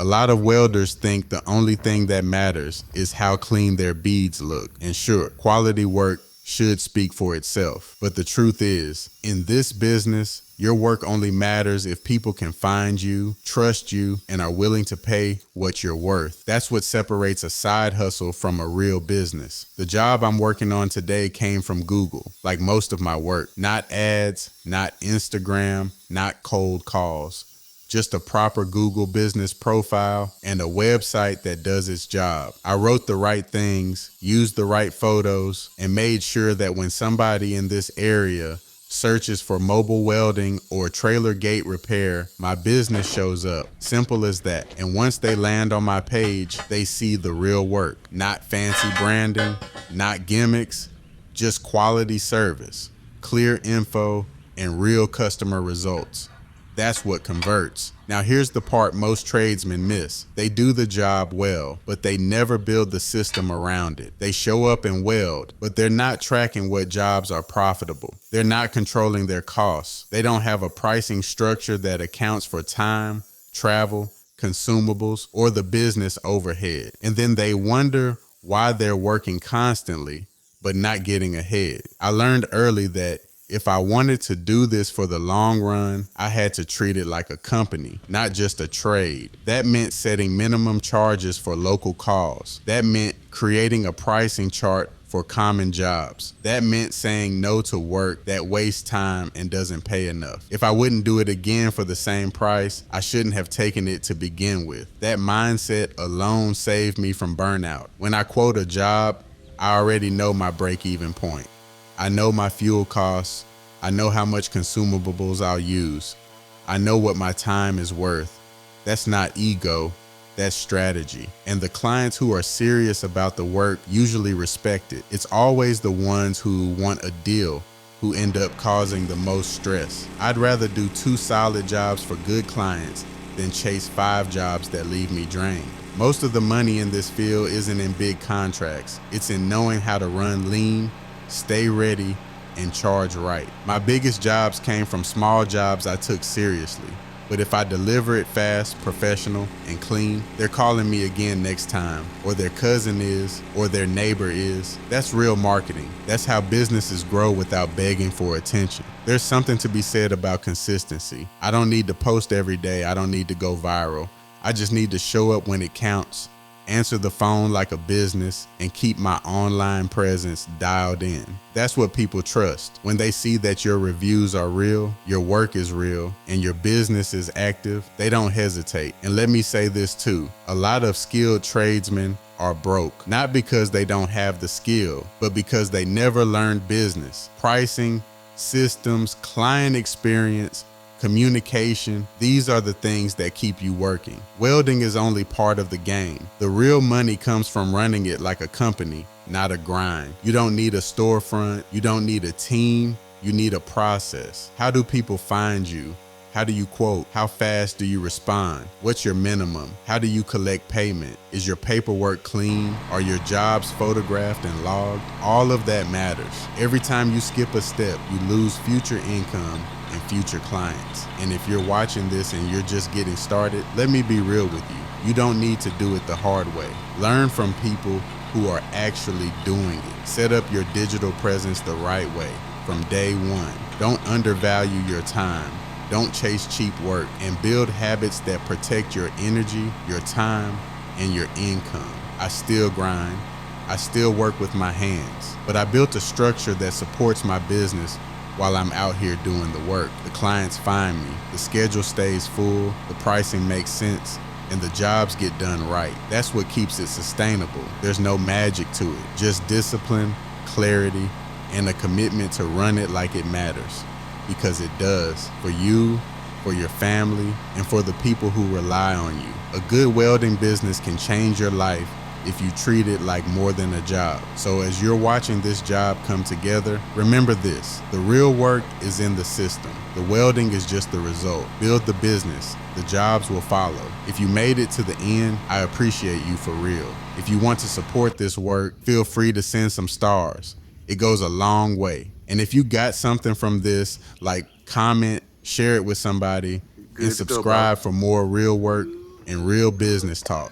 A lot of welders think the only thing that matters is how clean their beads look. And sure, quality work should speak for itself. But the truth is, in this business, your work only matters if people can find you, trust you, and are willing to pay what you're worth. That's what separates a side hustle from a real business. The job I'm working on today came from Google, like most of my work. Not ads, not Instagram, not cold calls. Just a proper Google business profile and a website that does its job. I wrote the right things, used the right photos, and made sure that when somebody in this area searches for mobile welding or trailer gate repair, my business shows up. Simple as that. And once they land on my page, they see the real work. Not fancy branding, not gimmicks, just quality service, clear info, and real customer results. That's what converts. Now here's the part most tradesmen miss. They do the job well, but they never build the system around it. They show up and weld, but they're not tracking what jobs are profitable. They're not controlling their costs. They don't have a pricing structure that accounts for time, travel, consumables, or the business overhead. And then they wonder why they're working constantly, but not getting ahead. I learned early that if I wanted to do this for the long run, I had to treat it like a company, not just a trade. That meant setting minimum charges for local calls. That meant creating a pricing chart for common jobs. That meant saying no to work that wastes time and doesn't pay enough. If I wouldn't do it again for the same price, I shouldn't have taken it to begin with. That mindset alone saved me from burnout. When I quote a job, I already know my break-even point. I know my fuel costs. I know how much consumables I'll use. I know what my time is worth. That's not ego, that's strategy. And the clients who are serious about the work usually respect it. It's always the ones who want a deal who end up causing the most stress. I'd rather do 2 solid jobs for good clients than chase 5 jobs that leave me drained. Most of the money in this field isn't in big contracts. It's in knowing how to run lean, stay ready, and charge right. My biggest jobs came from small jobs I took seriously. But if I deliver it fast, professional, and clean, they're calling me again next time, or their cousin is, or their neighbor is. That's real marketing. That's how businesses grow without begging for attention. There's something to be said about consistency. I don't need to post every day. I don't need to go viral. I just need to show up when it counts, answer the phone like a business, and keep my online presence dialed in. That's what people trust. When they see that your reviews are real, your work is real, and your business is active, they don't hesitate. And let me say this too, a lot of skilled tradesmen are broke, not because they don't have the skill, but because they never learned business, pricing, systems, client experience, communication. These are the things that keep you working. Welding is only part of the game. The real money comes from running it like a company, not a grind. You don't need a storefront. You don't need a team. You need a process. How do people find you? How do you quote? How fast do you respond? What's your minimum? How do you collect payment? Is your paperwork clean? Are your jobs photographed and logged? All of that matters. Every time you skip a step, you lose future income and future clients. And if you're watching this and you're just getting started, let me be real with you. You don't need to do it the hard way. Learn from people who are actually doing it. Set up your digital presence the right way from day one. Don't undervalue your time. Don't chase cheap work, and build habits that protect your energy, your time, and your income. I still grind. I still work with my hands, but I built a structure that supports my business while I'm out here doing the work. The clients find me, the schedule stays full, the pricing makes sense, and the jobs get done right. That's what keeps it sustainable. There's no magic to it, just discipline, clarity, and a commitment to run it like it matters. Because it does, for you, for your family, and for the people who rely on you. A good welding business can change your life if you treat it like more than a job. So as you're watching this job come together, remember this: the real work is in the system. The welding is just the result. Build the business. The jobs will follow. If you made it to the end, I appreciate you for real. If you want to support this work, feel free to send some stars. It goes a long way. And if you got something from this, like comment, share it with somebody, and subscribe for more real work and real business talk.